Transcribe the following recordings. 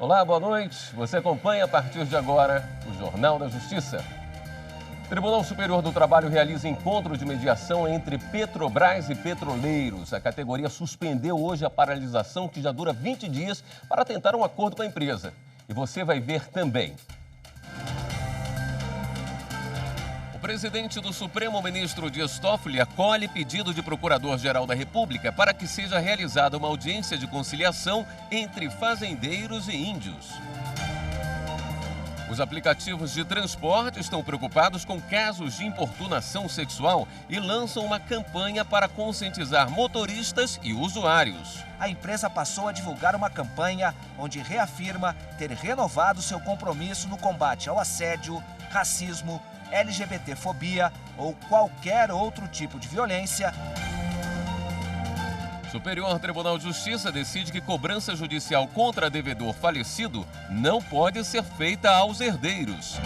Olá, boa noite. Você acompanha a partir de agora o Jornal da Justiça. O Tribunal Superior do Trabalho realiza encontro de mediação entre Petrobras e petroleiros. A categoria suspendeu hoje a paralisação que já dura 20 dias para tentar um acordo com a empresa. E você vai ver também. O presidente do Supremo, ministro Dias Toffoli, acolhe pedido de Procurador-Geral da República para que seja realizada uma audiência de conciliação entre fazendeiros e índios. Os aplicativos de transporte estão preocupados com casos de importunação sexual e lançam uma campanha para conscientizar motoristas e usuários. A empresa passou a divulgar uma campanha onde reafirma ter renovado seu compromisso no combate ao assédio, racismo, LGBTfobia ou qualquer outro tipo de violência. Superior Tribunal de Justiça decide que cobrança judicial contra devedor falecido não pode ser feita aos herdeiros.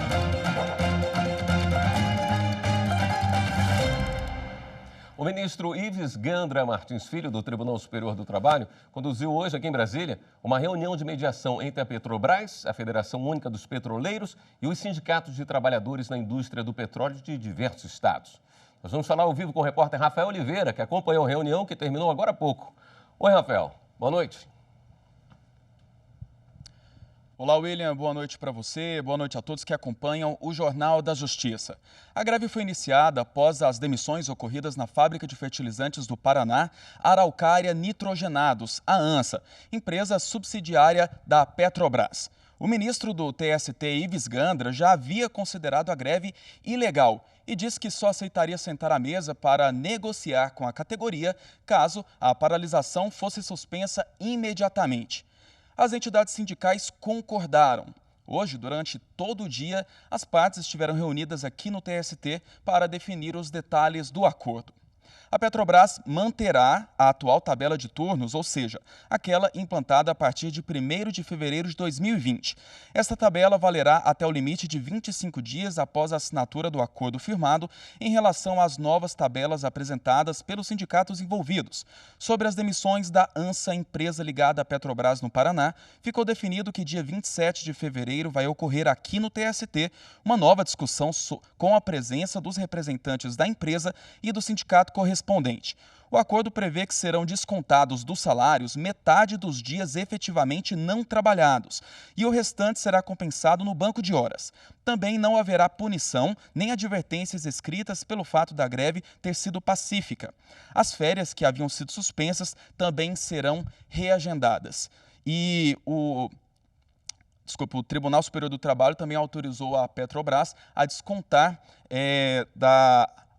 O ministro Ives Gandra Martins Filho, do Tribunal Superior do Trabalho, conduziu hoje aqui em Brasília uma reunião de mediação entre a Petrobras, a Federação Única dos Petroleiros e os sindicatos de trabalhadores na indústria do petróleo de diversos estados. Nós vamos falar ao vivo com o repórter Rafael Oliveira, que acompanhou a reunião que terminou agora há pouco. Oi, Rafael. Boa noite. Olá, William. Boa noite para você. Boa noite a todos que acompanham o Jornal da Justiça. A greve foi iniciada após as demissões ocorridas na fábrica de fertilizantes do Paraná, Araucária Nitrogenados, a ANSA, empresa subsidiária da Petrobras. O ministro do TST, Ives Gandra, já havia considerado a greve ilegal e disse que só aceitaria sentar à mesa para negociar com a categoria caso a paralisação fosse suspensa imediatamente. As entidades sindicais concordaram. Hoje, durante todo o dia, as partes estiveram reunidas aqui no TST para definir os detalhes do acordo. A Petrobras manterá a atual tabela de turnos, ou seja, aquela implantada a partir de 1º de fevereiro de 2020. Esta tabela valerá até o limite de 25 dias após a assinatura do acordo firmado em relação às novas tabelas apresentadas pelos sindicatos envolvidos. Sobre as demissões da ANSA, empresa ligada à Petrobras no Paraná, ficou definido que dia 27 de fevereiro vai ocorrer aqui no TST uma nova discussão com a presença dos representantes da empresa e do sindicato correspondente. O acordo prevê que serão descontados dos salários metade dos dias efetivamente não trabalhados e o restante será compensado no banco de horas. Também não haverá punição nem advertências escritas pelo fato da greve ter sido pacífica. As férias que haviam sido suspensas também serão reagendadas. E o Tribunal Superior do Trabalho também autorizou a Petrobras a descontar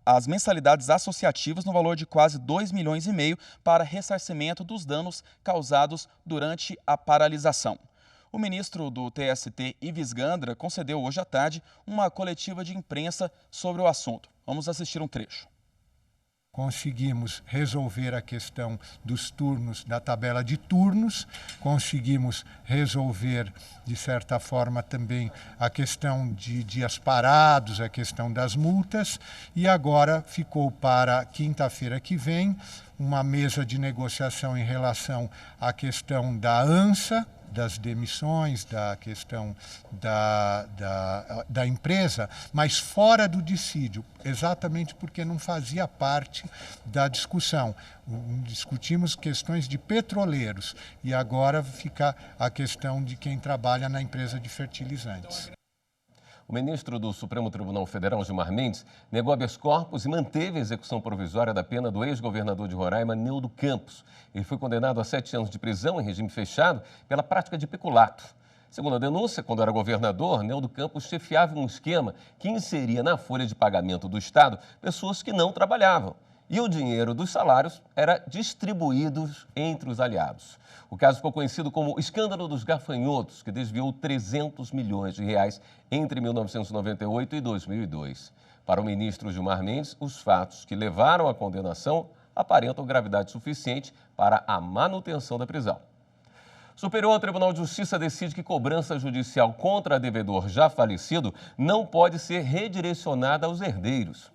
as mensalidades associativas no valor de quase 2,5 milhões para ressarcimento dos danos causados durante a paralisação. O ministro do TST, Ives Gandra, concedeu hoje à tarde uma coletiva de imprensa sobre o assunto. Vamos assistir um trecho. Conseguimos resolver a questão dos turnos, da tabela de turnos, conseguimos resolver, de certa forma, também a questão de dias parados, a questão das multas, e agora ficou para quinta-feira que vem uma mesa de negociação em relação à questão da ANSA, das demissões, da questão da empresa, mas fora do dissídio, exatamente porque não fazia parte da discussão. Discutimos questões de petroleiros e agora fica a questão de quem trabalha na empresa de fertilizantes. O ministro do Supremo Tribunal Federal, Gilmar Mendes, negou habeas corpus e manteve a execução provisória da pena do ex-governador de Roraima, Neudo Campos. Ele foi condenado a 7 anos de prisão em regime fechado pela prática de peculato. Segundo a denúncia, quando era governador, Neudo Campos chefiava um esquema que inseria na folha de pagamento do Estado pessoas que não trabalhavam. E o dinheiro dos salários era distribuído entre os aliados. O caso ficou conhecido como Escândalo dos Gafanhotos, que desviou 300 milhões de reais entre 1998 e 2002. Para o ministro Gilmar Mendes, os fatos que levaram à condenação aparentam gravidade suficiente para a manutenção da prisão. Superior Tribunal de Justiça decide que cobrança judicial contra devedor já falecido não pode ser redirecionada aos herdeiros.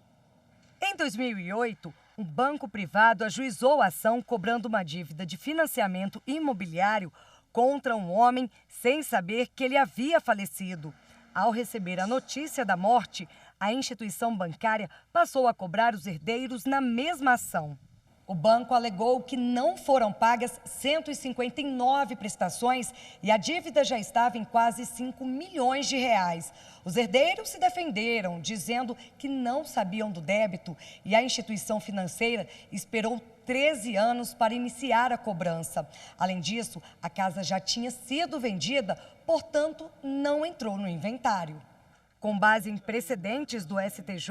Em 2008, um banco privado ajuizou a ação cobrando uma dívida de financiamento imobiliário contra um homem sem saber que ele havia falecido. Ao receber a notícia da morte, a instituição bancária passou a cobrar os herdeiros na mesma ação. O banco alegou que não foram pagas 159 prestações e a dívida já estava em quase 5 milhões de reais. Os herdeiros se defenderam, dizendo que não sabiam do débito e a instituição financeira esperou 13 anos para iniciar a cobrança. Além disso, a casa já tinha sido vendida, portanto, não entrou no inventário. Com base em precedentes do STJ,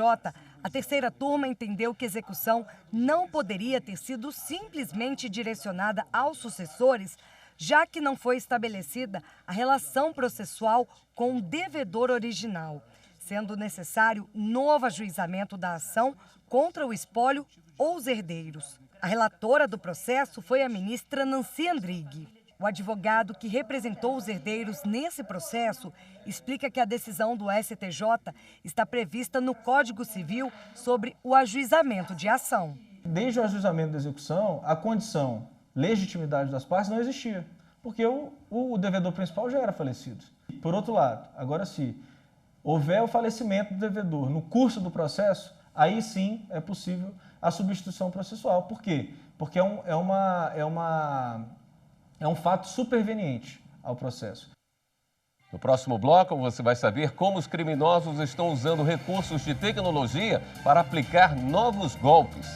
a terceira turma entendeu que a execução não poderia ter sido simplesmente direcionada aos sucessores, já que não foi estabelecida a relação processual com o devedor original, sendo necessário novo ajuizamento da ação contra o espólio ou os herdeiros. A relatora do processo foi a ministra Nancy Andrighi. O advogado que representou os herdeiros nesse processo explica que a decisão do STJ está prevista no Código Civil sobre o ajuizamento de ação. Desde o ajuizamento da execução, a condição legitimidade das partes não existia, porque o devedor principal já era falecido. Por outro lado, agora se houver o falecimento do devedor no curso do processo, aí sim é possível a substituição processual. Por quê? Porque é um fato superveniente ao processo. No próximo bloco, você vai saber como os criminosos estão usando recursos de tecnologia para aplicar novos golpes.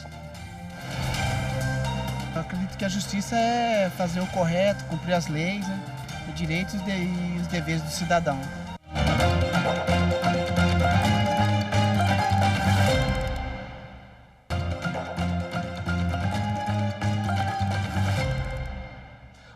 Eu acredito que a justiça é fazer o correto, cumprir as leis, né? Os direitos e os deveres do cidadão.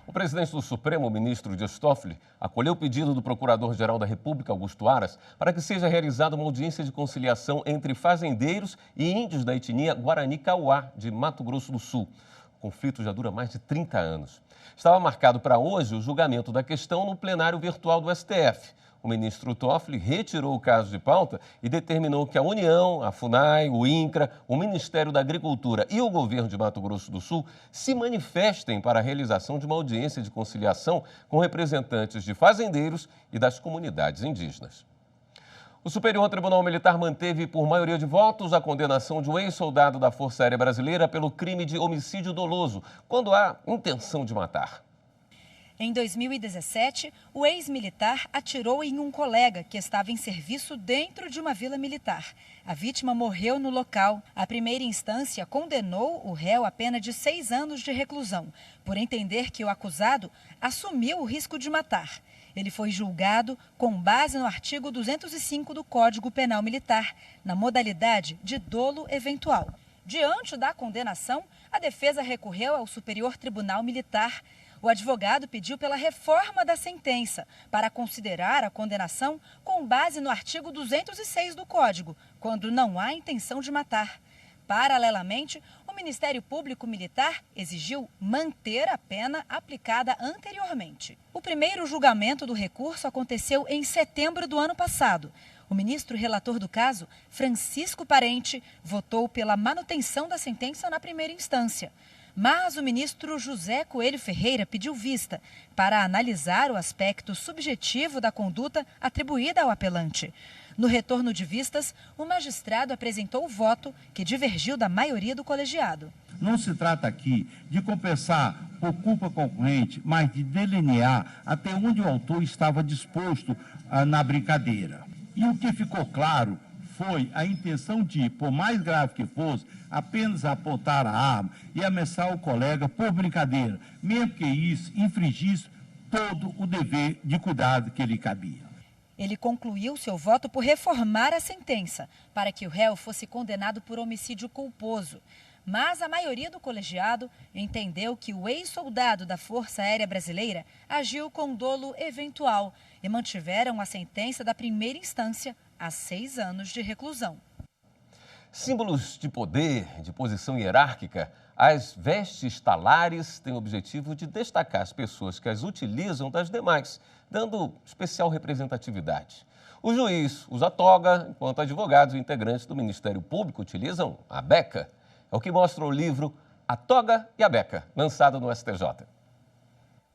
O presidente do Supremo, o ministro Dias Toffoli, acolheu o pedido do Procurador-Geral da República, Augusto Aras, para que seja realizada uma audiência de conciliação entre fazendeiros e índios da etnia Guarani-Kauá, de Mato Grosso do Sul. O conflito já dura mais de 30 anos. Estava marcado para hoje o julgamento da questão no plenário virtual do STF. O ministro Toffoli retirou o caso de pauta e determinou que a União, a FUNAI, o INCRA, o Ministério da Agricultura e o governo de Mato Grosso do Sul se manifestem para a realização de uma audiência de conciliação com representantes de fazendeiros e das comunidades indígenas. O Superior Tribunal Militar manteve, por maioria de votos, a condenação de um ex-soldado da Força Aérea Brasileira pelo crime de homicídio doloso, quando há intenção de matar. Em 2017, o ex-militar atirou em um colega que estava em serviço dentro de uma vila militar. A vítima morreu no local. A primeira instância condenou o réu a pena de 6 anos de reclusão, por entender que o acusado assumiu o risco de matar. Ele foi julgado com base no artigo 205 do Código Penal Militar, na modalidade de dolo eventual. Diante da condenação, a defesa recorreu ao Superior Tribunal Militar. O advogado pediu pela reforma da sentença para considerar a condenação com base no artigo 206 do Código, quando não há intenção de matar. Paralelamente, o Ministério Público Militar exigiu manter a pena aplicada anteriormente. O primeiro julgamento do recurso aconteceu em setembro do ano passado. O ministro relator do caso, Francisco Parente, votou pela manutenção da sentença na primeira instância. Mas o ministro José Coelho Ferreira pediu vista para analisar o aspecto subjetivo da conduta atribuída ao apelante. No retorno de vistas, o magistrado apresentou o voto que divergiu da maioria do colegiado. Não se trata aqui de compensar por culpa concorrente, mas de delinear até onde o autor estava disposto na brincadeira. E o que ficou claro foi a intenção de, por mais grave que fosse, apenas apontar a arma e ameaçar o colega por brincadeira, mesmo que isso infringisse todo o dever de cuidado que lhe cabia. Ele concluiu seu voto por reformar a sentença, para que o réu fosse condenado por homicídio culposo. Mas a maioria do colegiado entendeu que o ex-soldado da Força Aérea Brasileira agiu com dolo eventual e mantiveram a sentença da primeira instância a 6 anos de reclusão. Símbolos de poder, de posição hierárquica, as vestes talares têm o objetivo de destacar as pessoas que as utilizam das demais, dando especial representatividade. O juiz usa toga, enquanto advogados e integrantes do Ministério Público utilizam a beca. É o que mostra o livro A Toga e a Beca, lançado no STJ.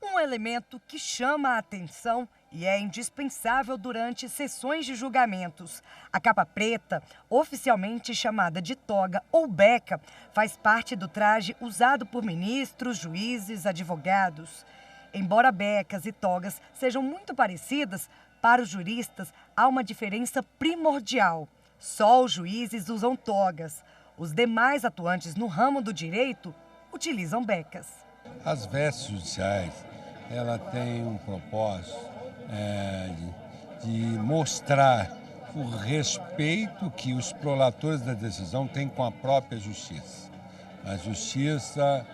um elemento que chama a atenção e é indispensável durante sessões de julgamentos. A capa preta, oficialmente chamada de toga ou beca, faz parte do traje usado por ministros, juízes, advogados. Embora becas e togas sejam muito parecidas, para os juristas há uma diferença primordial. Só os juízes usam togas. Os demais atuantes no ramo do direito utilizam becas. As vestes judiciais, ela tem um propósito de mostrar o respeito que os prolatores da decisão têm com a própria justiça. A justiça,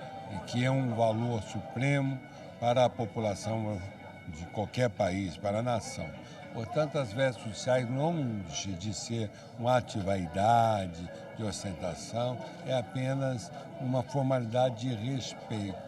que é um valor supremo para a população de qualquer país, para a nação. Portanto, as vestes judiciais não de ser um ato de vaidade, de ostentação, é apenas uma formalidade de respeito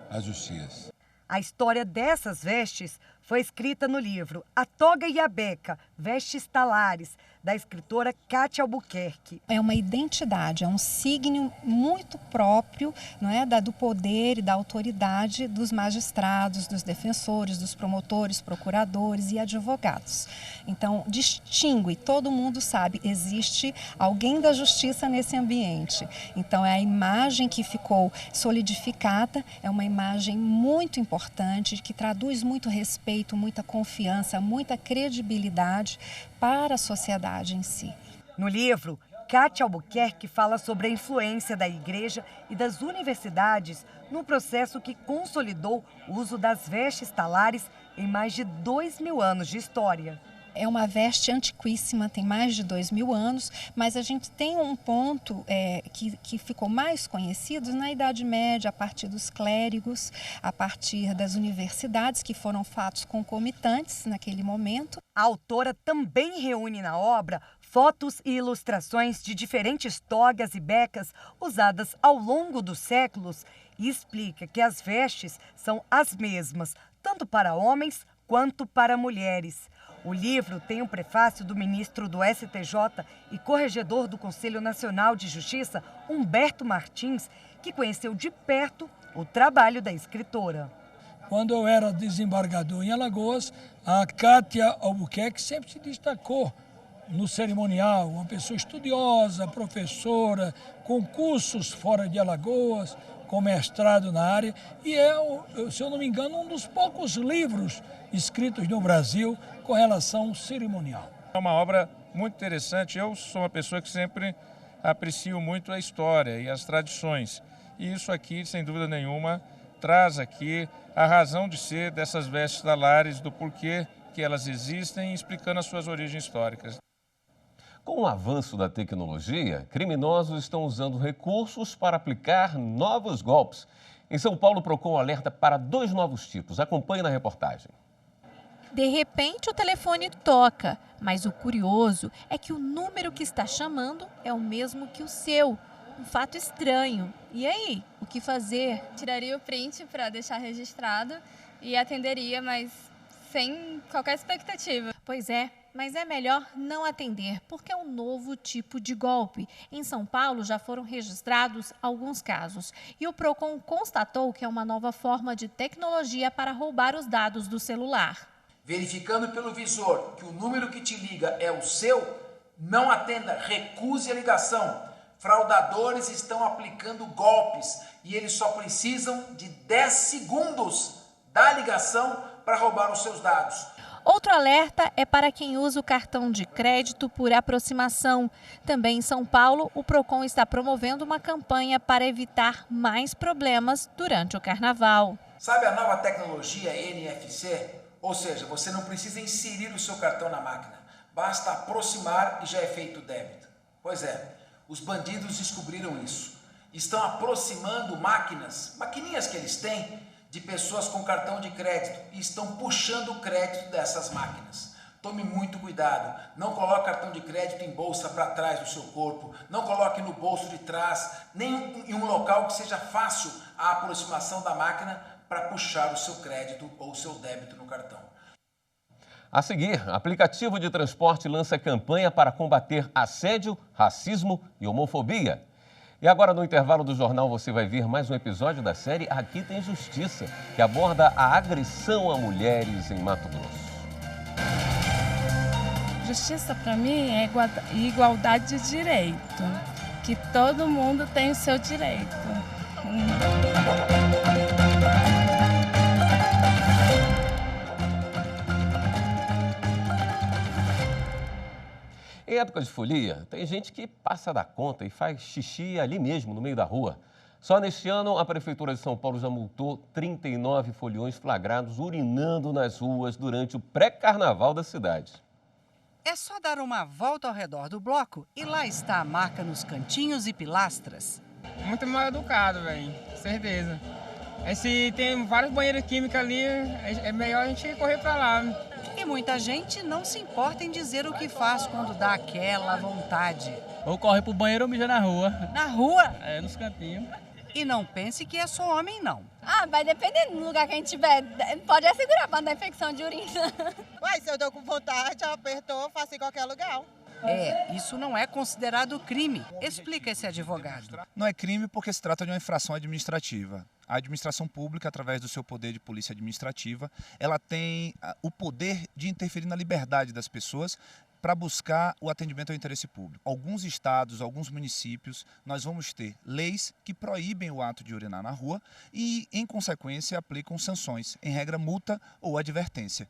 à justiça. A história dessas vestes foi escrita no livro A Toga e a Beca, Vestes Talares, da escritora Kátia Albuquerque. É uma identidade, é um signo muito próprio, não é, do poder e da autoridade dos magistrados, dos defensores, dos promotores, procuradores e advogados. Então, distingue, todo mundo sabe, existe alguém da justiça nesse ambiente. Então, é a imagem que ficou solidificada, é uma imagem muito importante, que traduz muito respeito, muita confiança, muita credibilidade para a sociedade em si. No livro, Kátia Albuquerque fala sobre a influência da igreja e das universidades no processo que consolidou o uso das vestes talares em mais de 2.000 anos de história. É uma veste antiquíssima, tem mais de 2.000 anos, mas a gente tem um ponto que ficou mais conhecido na Idade Média, a partir dos clérigos, a partir das universidades, que foram fatos concomitantes naquele momento. A autora também reúne na obra fotos e ilustrações de diferentes togas e becas usadas ao longo dos séculos e explica que as vestes são as mesmas, tanto para homens quanto para mulheres. O livro tem um prefácio do ministro do STJ e corregedor do Conselho Nacional de Justiça, Humberto Martins, que conheceu de perto o trabalho da escritora. Quando eu era desembargador em Alagoas, a Kátia Albuquerque sempre se destacou no cerimonial, uma pessoa estudiosa, professora, com cursos fora de Alagoas, com mestrado na área, e é, se eu não me engano, um dos poucos livros escritos no Brasil com relação ao cerimonial. É uma obra muito interessante. Eu sou uma pessoa que sempre aprecio muito a história e as tradições. E isso aqui, sem dúvida nenhuma, traz aqui a razão de ser dessas vestes talares, do porquê que elas existem, explicando as suas origens históricas. Com o avanço da tecnologia, criminosos estão usando recursos para aplicar novos golpes. Em São Paulo, o Procon alerta para 2 novos tipos. Acompanhe na reportagem. De repente, o telefone toca, mas o curioso é que o número que está chamando é o mesmo que o seu. Um fato estranho. E aí, o que fazer? Tiraria o print para deixar registrado e atenderia, mas sem qualquer expectativa. Pois é, mas é melhor não atender, porque é um novo tipo de golpe. Em São Paulo já foram registrados alguns casos. E o Procon constatou que é uma nova forma de tecnologia para roubar os dados do celular. Verificando pelo visor que o número que te liga é o seu, não atenda, recuse a ligação. Fraudadores estão aplicando golpes e eles só precisam de 10 segundos da ligação para roubar os seus dados. Outro alerta é para quem usa o cartão de crédito por aproximação. Também em São Paulo, o Procon está promovendo uma campanha para evitar mais problemas durante o carnaval. Sabe a nova tecnologia NFC? Ou seja, você não precisa inserir o seu cartão na máquina. Basta aproximar e já é feito o débito. Pois é, os bandidos descobriram isso. Estão aproximando maquininhas que eles têm, de pessoas com cartão de crédito e estão puxando o crédito dessas máquinas. Tome muito cuidado. Não coloque cartão de crédito em bolsa para trás do seu corpo. Não coloque no bolso de trás, nem em um local que seja fácil a aproximação da máquina para puxar o seu crédito ou o seu débito no cartão. A seguir, aplicativo de transporte lança campanha para combater assédio, racismo e homofobia. E agora, no intervalo do jornal, você vai ver mais um episódio da série Aqui Tem Justiça, que aborda a agressão a mulheres em Mato Grosso. Justiça, para mim, é igualdade de direito, que todo mundo tem o seu direito. Em época de folia, tem gente que passa da conta e faz xixi ali mesmo, no meio da rua. Só neste ano, a Prefeitura de São Paulo já multou 39 foliões flagrados urinando nas ruas durante o pré-carnaval da cidade. É só dar uma volta ao redor do bloco e lá está a marca nos cantinhos e pilastras. Muito mal educado, velho, certeza. Se tem vários banheiros químicos ali, é melhor a gente correr para lá. E muita gente não se importa em dizer o que faz quando dá aquela vontade. Ou corre pro banheiro ou mija na rua. Na rua? É, nos cantinhos. E não pense que é só homem, não. Vai depender do lugar que a gente tiver. Pode assegurar para dar infecção de urina. Mas se eu tô com vontade, apertou, faço em qualquer lugar. Isso não é considerado crime. Explica esse advogado. Não é crime porque se trata de uma infração administrativa. A administração pública, através do seu poder de polícia administrativa, ela tem o poder de interferir na liberdade das pessoas para buscar o atendimento ao interesse público. Alguns estados, alguns municípios, nós vamos ter leis que proíbem o ato de urinar na rua e, em consequência, aplicam sanções, em regra multa ou advertência.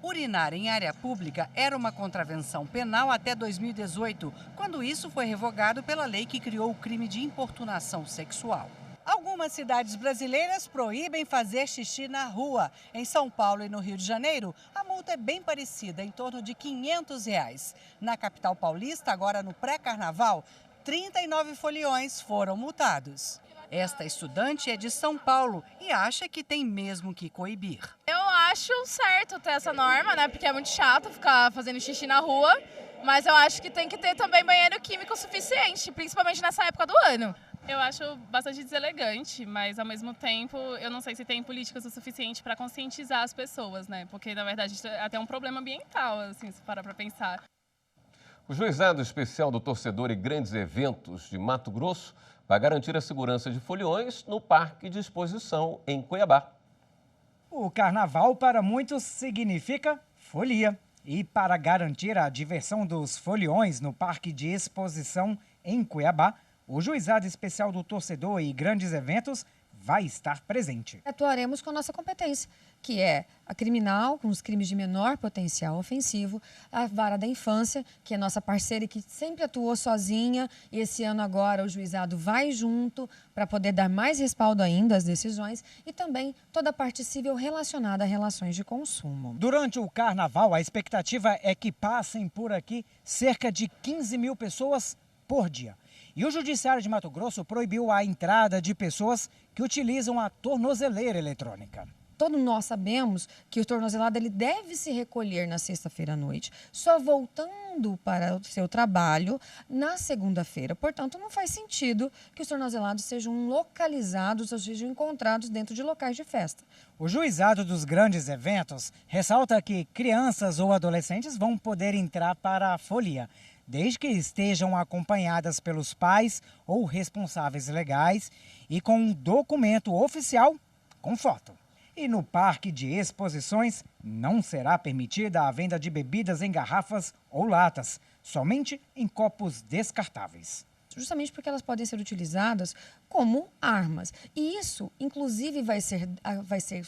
Urinar em área pública era uma contravenção penal até 2018, quando isso foi revogado pela lei que criou o crime de importunação sexual. Algumas cidades brasileiras proíbem fazer xixi na rua. Em São Paulo e no Rio de Janeiro, a multa é bem parecida, em torno de R$ 500. Na capital paulista, agora no pré-carnaval, 39 foliões foram multados. Esta estudante é de São Paulo e acha que tem mesmo que coibir. Eu acho certo ter essa norma, né? Porque é muito chato ficar fazendo xixi na rua, mas eu acho que tem que ter também banheiro químico suficiente, principalmente nessa época do ano. Eu acho bastante deselegante, mas ao mesmo tempo eu não sei se tem políticas o suficiente para conscientizar as pessoas, né? Porque na verdade é até um problema ambiental, assim, se parar para pensar. O Juizado Especial do Torcedor e Grandes Eventos de Mato Grosso vai garantir a segurança de foliões no Parque de Exposição em Cuiabá. O carnaval para muitos significa folia. E para garantir a diversão dos foliões no Parque de Exposição em Cuiabá, o Juizado Especial do Torcedor e Grandes Eventos vai estar presente. Atuaremos com a nossa competência, que é a criminal, com os crimes de menor potencial ofensivo, a vara da infância, que é nossa parceira e que sempre atuou sozinha, e esse ano agora o juizado vai junto para poder dar mais respaldo ainda às decisões, e também toda a parte civil relacionada a relações de consumo. Durante o carnaval, a expectativa é que passem por aqui cerca de 15 mil pessoas por dia. E o Judiciário de Mato Grosso proibiu a entrada de pessoas que utilizam a tornozeleira eletrônica. Todos nós sabemos que o tornozelado ele deve se recolher na sexta-feira à noite, só voltando para o seu trabalho na segunda-feira. Portanto, não faz sentido que os tornozelados sejam localizados ou sejam encontrados dentro de locais de festa. O Juizado dos Grandes Eventos ressalta que crianças ou adolescentes vão poder entrar para a folia, desde que estejam acompanhadas pelos pais ou responsáveis legais e com um documento oficial com foto. E no Parque de Exposições não será permitida a venda de bebidas em garrafas ou latas, somente em copos descartáveis. Justamente porque elas podem ser utilizadas como armas. E isso, inclusive,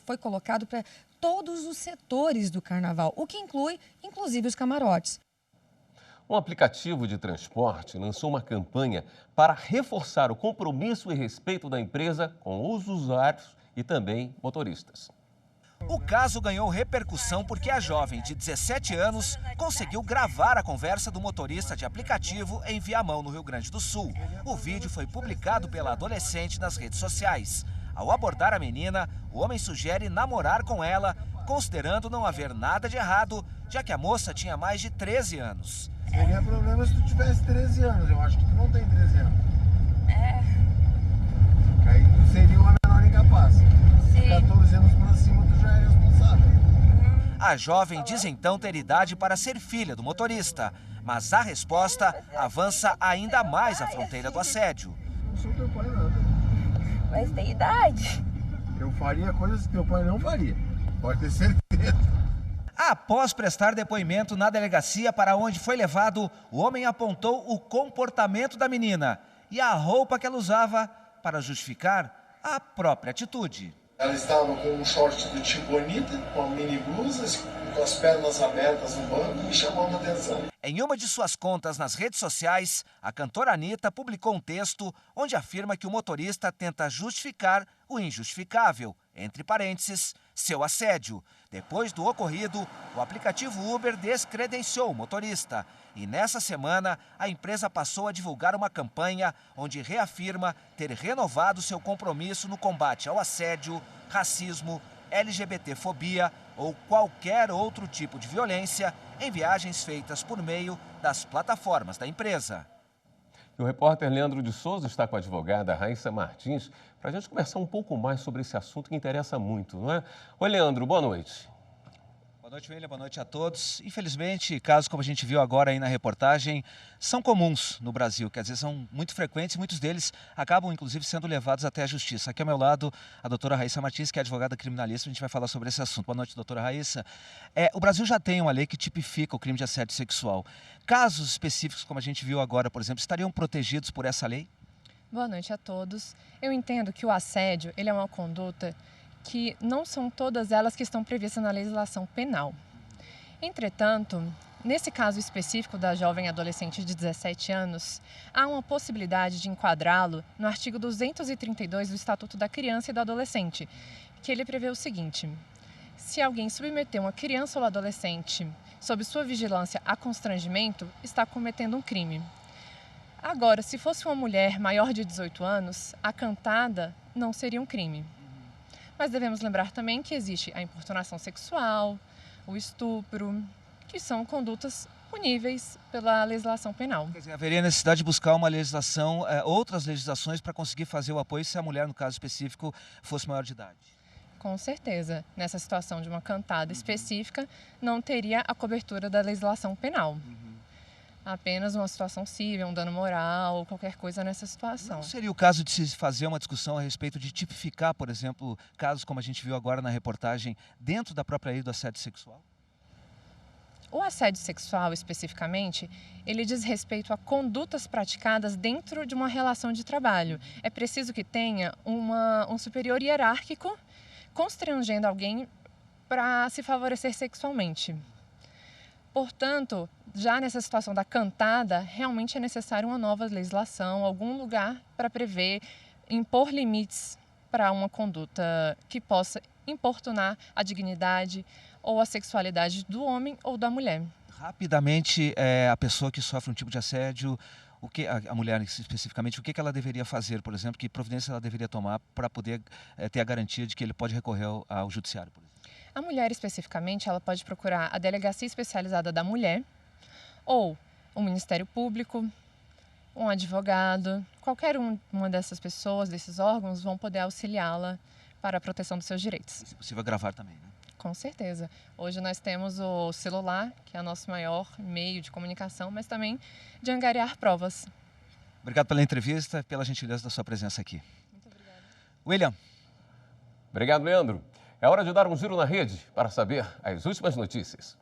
foi colocado para todos os setores do carnaval, o que inclui, inclusive, os camarotes. Um aplicativo de transporte lançou uma campanha para reforçar o compromisso e respeito da empresa com os usuários e também motoristas. O caso ganhou repercussão porque a jovem de 17 anos conseguiu gravar a conversa do motorista de aplicativo em Viamão, no Rio Grande do Sul. O vídeo foi publicado pela adolescente nas redes sociais. Ao abordar a menina, o homem sugere namorar com ela, considerando não haver nada de errado, já que a moça tinha mais de 13 anos. Seria problema se tu tivesse 13 anos, eu acho que tu não tem 13 anos. Aí tu seria uma menor incapaz. De 14 anos pra cima tu já é responsável. A jovem diz então ter idade para ser filha do motorista, mas a resposta avança ainda mais a fronteira do assédio. não sou teu pai nada. Mas tem idade. Eu faria coisas que teu pai não faria. Pode ter certeza. Após prestar depoimento na delegacia para onde foi levado, o homem apontou o comportamento da menina e a roupa que ela usava para justificar a própria atitude. Ela estava com um short do tipo Anitta, com a mini blusa, com as pernas abertas no banco, me chamando a atenção. Em uma de suas contas nas redes sociais, a cantora Anitta publicou um texto onde afirma que o motorista tenta justificar o injustificável, entre parênteses, seu assédio. Depois do ocorrido, o aplicativo Uber descredenciou o motorista. E nessa semana, a empresa passou a divulgar uma campanha onde reafirma ter renovado seu compromisso no combate ao assédio, racismo, LGBTfobia ou qualquer outro tipo de violência em viagens feitas por meio das plataformas da empresa. E o repórter Leandro de Souza está com a advogada Raíssa Martins para a gente conversar um pouco mais sobre esse assunto que interessa muito, não é? Oi, Leandro, boa noite. Boa noite, William. Boa noite a todos. Infelizmente, casos como a gente viu agora aí na reportagem, são comuns no Brasil, quer dizer, são muito frequentes e muitos deles acabam, inclusive, sendo levados até a justiça. Aqui ao meu lado, a doutora Raíssa Martins, que é advogada criminalista, a gente vai falar sobre esse assunto. Boa noite, doutora Raíssa. O Brasil já tem uma lei que tipifica o crime de assédio sexual. Casos específicos, como a gente viu agora, por exemplo, estariam protegidos por essa lei? Boa noite a todos. Eu entendo que o assédio, ele é uma conduta que não são todas elas que estão previstas na legislação penal. Entretanto, nesse caso específico da jovem adolescente de 17 anos, há uma possibilidade de enquadrá-lo no artigo 232 do Estatuto da Criança e do Adolescente, que ele prevê o seguinte: se alguém submeter uma criança ou adolescente sob sua vigilância a constrangimento, está cometendo um crime. Agora, se fosse uma mulher maior de 18 anos, a cantada não seria um crime. Mas devemos lembrar também que existe a importunação sexual, o estupro, que são condutas puníveis pela legislação penal. Quer dizer, haveria necessidade de buscar uma legislação, outras legislações para conseguir fazer o apoio se a mulher, no caso específico, fosse maior de idade? Com certeza. Nessa situação de uma cantada específica, não teria a cobertura da legislação penal. Apenas uma situação civil, um dano moral ou qualquer coisa nessa situação. Não seria o caso de se fazer uma discussão a respeito de tipificar, por exemplo, casos como a gente viu agora na reportagem, dentro da própria lei do assédio sexual? O assédio sexual, especificamente, ele diz respeito a condutas praticadas dentro de uma relação de trabalho. É preciso que tenha um superior hierárquico constrangendo alguém para se favorecer sexualmente. Portanto, já nessa situação da cantada, realmente é necessário uma nova legislação, algum lugar para prever, impor limites para uma conduta que possa importunar a dignidade ou a sexualidade do homem ou da mulher. Rapidamente, a pessoa que sofre um tipo de assédio, a mulher especificamente, o que ela deveria fazer, por exemplo, que providência ela deveria tomar para poder ter a garantia de que ele pode recorrer ao judiciário, por exemplo? A mulher, especificamente, ela pode procurar a Delegacia Especializada da Mulher ou o Ministério Público, um advogado. Qualquer uma dessas pessoas, desses órgãos, vão poder auxiliá-la para a proteção dos seus direitos. E se possível, gravar também, né? Com certeza. Hoje nós temos o celular, que é o nosso maior meio de comunicação, mas também de angariar provas. Obrigado pela entrevista, pela gentileza da sua presença aqui. Muito obrigada. William. Obrigado, Leandro. É hora de dar um giro na rede para saber as últimas notícias.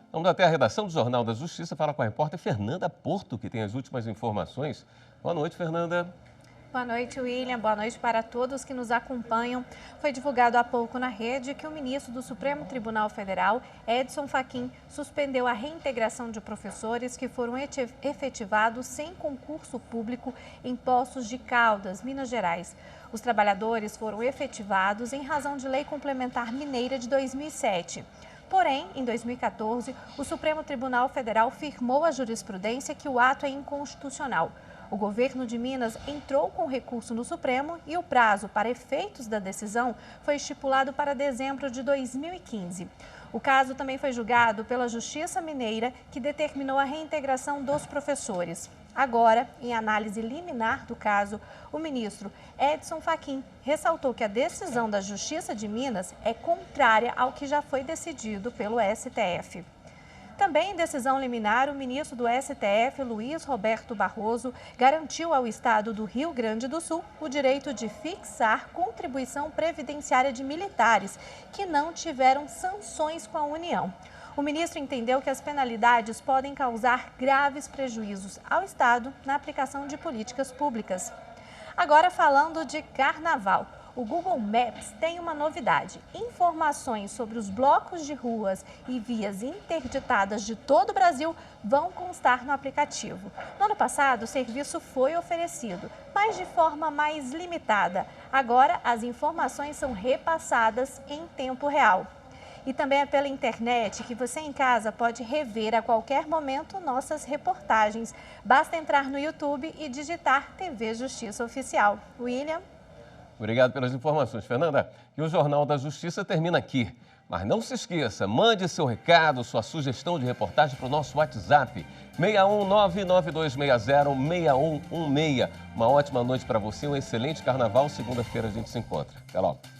Vamos até a redação do Jornal da Justiça falar com a repórter Fernanda Porto, que tem as últimas informações. Boa noite, Fernanda. Boa noite, William. Boa noite para todos que nos acompanham. Foi divulgado há pouco na rede que o ministro do Supremo Tribunal Federal, Edson Fachin, suspendeu a reintegração de professores que foram efetivados sem concurso público em Poços de Caldas, Minas Gerais. Os trabalhadores foram efetivados em razão de Lei Complementar Mineira de 2007. Porém, em 2014, o Supremo Tribunal Federal firmou a jurisprudência que o ato é inconstitucional. O governo de Minas entrou com recurso no Supremo e o prazo para efeitos da decisão foi estipulado para dezembro de 2015. O caso também foi julgado pela Justiça Mineira, que determinou a reintegração dos professores. Agora, em análise liminar do caso, o ministro Edson Fachin ressaltou que a decisão da Justiça de Minas é contrária ao que já foi decidido pelo STF. Também em decisão liminar, o ministro do STF, Luiz Roberto Barroso, garantiu ao Estado do Rio Grande do Sul o direito de fixar contribuição previdenciária de militares que não tiveram sanções com a União. O ministro entendeu que as penalidades podem causar graves prejuízos ao Estado na aplicação de políticas públicas. Agora, falando de carnaval. O Google Maps tem uma novidade. Informações sobre os blocos de ruas e vias interditadas de todo o Brasil vão constar no aplicativo. No ano passado, o serviço foi oferecido, mas de forma mais limitada. Agora, as informações são repassadas em tempo real. E também é pela internet que você em casa pode rever a qualquer momento nossas reportagens. Basta entrar no YouTube e digitar TV Justiça Oficial. William? Obrigado pelas informações, Fernanda. E o Jornal da Justiça termina aqui. Mas não se esqueça, mande seu recado, sua sugestão de reportagem para o nosso WhatsApp, 61992606116. Uma ótima noite para você, um excelente carnaval. Segunda-feira a gente se encontra. Até logo.